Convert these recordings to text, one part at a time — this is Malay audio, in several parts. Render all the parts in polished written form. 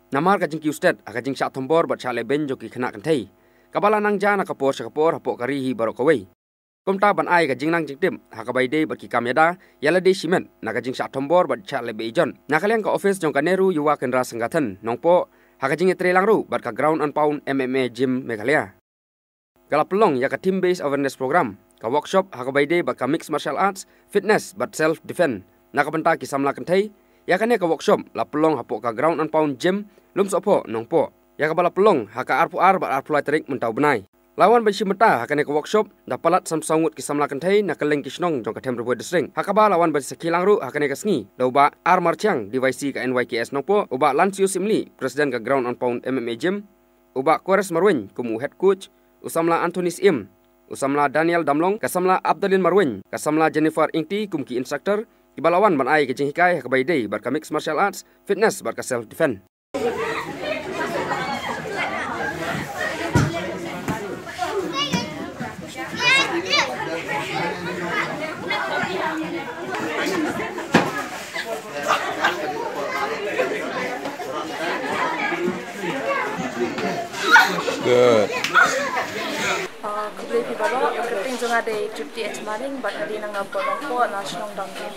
Namar kajing kiustet akajing syak tombor bat chale ben joki kena kan thei. Kabala nang jana kapor hapok karihi barok kawai. Komta ban ai kajing nang jingtim hakabai de bat ki kamyada yala de simen na kajing syak tombor bat chale be ijon. Nakaliang ka office jong kaneru yuwa kendra sengatan nongpo hakajing etre langru bat ka ground and pound MMA gym Meghalaya. Gala pelong ya ka team based awareness program ka workshop hakabai de bat ka mixed martial arts fitness bat self defense. Nakabenta ki samla kan thei ya kane ka workshop la pelong hapok ka ground and pound gym lum sopo nongpo ya ka bala pelong haka arpu ar bat arpu terik mentau benai lawan bensi meta hakane ka workshop da palat samsangut ki samla kan thei na kaleng kisnong jong ka tem rebu desring hakaba lawan bensi sekilang ru hakane ka sngi doba ar marchang DYC ka NYKS nongpo uba Lansio Simli presiden ka ground and pound MMA gym uba Kores Marwin kumu head coach usamla Antonis Im usamla Daniel Damlong kasamla Abdalin Marwin kasamla Jennifer Ingti kumki instructor Ibalawan ban ai kejing hikai hakabai dei bar ka mixed martial arts fitness bar ka self defense. Good. Kublai pi balok keting jong ada cuti maling bat hari nang ngapa nongpo nasional dangke.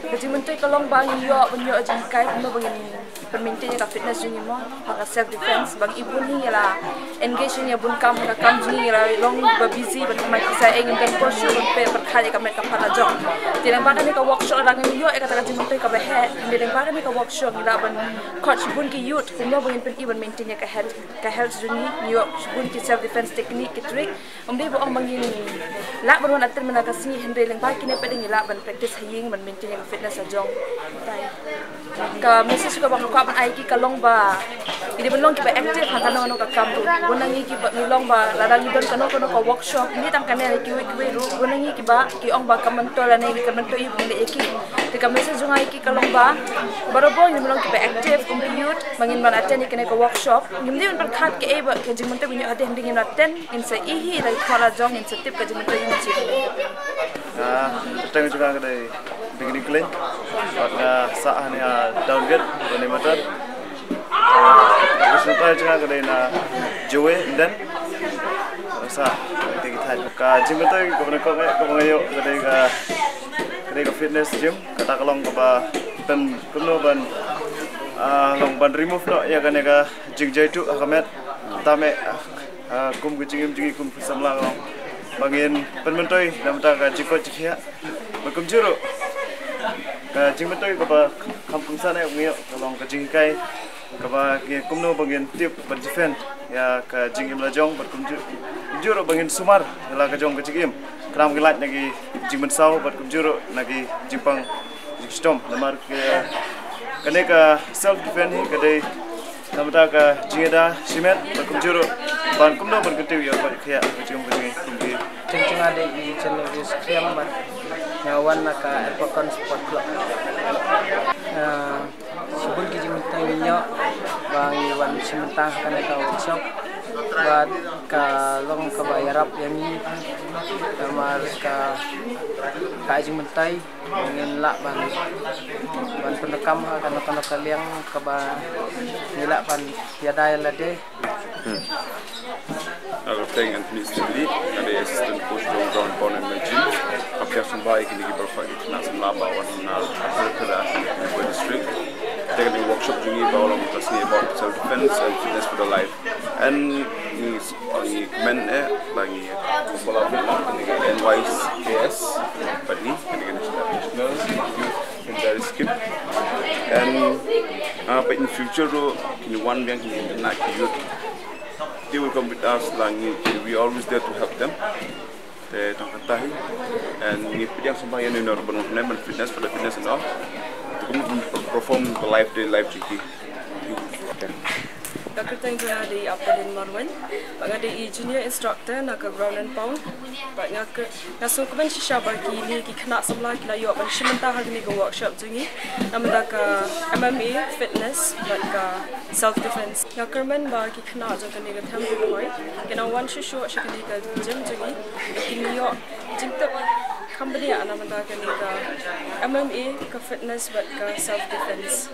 Jadi menteri kalong bang yo benyo jing kai no begini permintaan ka fitness jing mo haka self defense bang ibu ni la engage ni bun kam ka kam jing la long ba busy bat mai sa engin kan ko shu pe berkhali ka met ka phala jong. Tilang ba ni ka workshop rang ni yo e kata jing menteri ka behe tilang ba ni ka workshop ni la ban coach bun ki youth no begin pen even maintain ka health jing ni yo bun ki self defense technique ki trick Om dia buang bangin lak berwan atin menakasi Henry leng baki ni peding lak ban practice haying ban maintain yang fitness ajong tai ka message ka bang ka ban ai ki kalong ba ini belong ki ba active han kanong ka kam tu bunangi ki ba nilong ba ladang idon kano ka workshop ni tang kanel ki week ru bunangi ki ba ki ong ba ka mentor ani ki mentor i bung ki ka message jong ai ki kalong ba barobong ni belong ki ba active compute mangin ban aten ni ka workshop ni ban khat ke e ba ke jing mentor binyo ade hending na ten in sa ihi dari kuala jong in setip ke jementa yang cik. Tengok juga kedai beginning clean, pada saat ni downgrade dan motor. Sesuatu juga kedai na jowe dan rasa tinggi thai. Ka jementa kemudian yo kedai ka fitness gym kata kalong kaba pen kuno ban long ban remove no ya kan ka jingjai tu akamet tame kum kucing kum samla bangin penmentoi dalam tak jiko jikia bakum juru ka jingmentoi ka kampung sana ngio kalong ka jingkai ka ba kumno bangin tip berdefen ya ka jingim lajong berkum juru bangin sumar la ka jong ka jingim kram gelat lagi jingmensau berkum juru lagi jimpang stom lamar ke kaneka self defense ni kadai namata ka jingeda simet berkum juru ban kumno berketiu ya ba khia jing kumbi Cengceng ada di channel Instagram bat nyawan naka Erpakon Sport Club. Sebelum kita minta minyak bang Iwan sementang kena ka workshop bat kalong ka bayarap yani kamar ka kajing mentai ingin lak ban pendekam kana kaliang ka ba nilak ban tiada lade. Playing Anthony Simli, ada assistant coach from ground pound and gym. Apabila semua ini kita berfaham nak semula bawa nak berkerja di district. Kita akan workshop juga bawa orang tersebut about self defense and fitness for the life. And ini men lagi kepala dengan NYKS, Padni, dengan National Youth Inter Scheme. And but in future ini one yang kita nak youth. They will come with us we always there to help them. They don't katahi and if yang semua yang ini urban fitness for the fitness and all to perform the life GT. Kita yang di Abdalin Marwan, bang ada junior instructor nak ground and pound, bang ngasuk kemen sisa bagi ni kena sebelah kita yo bang sementara hari ni ke workshop jungi, nama ke MMA fitness, bang ke self defense. Nak kemen bagi kena jangan ni ke tempat boy, kena one show asyik ni ke gym jungi, kini yo gym tu company nama ke ni ke MMA ke fitness, bang ke self defense.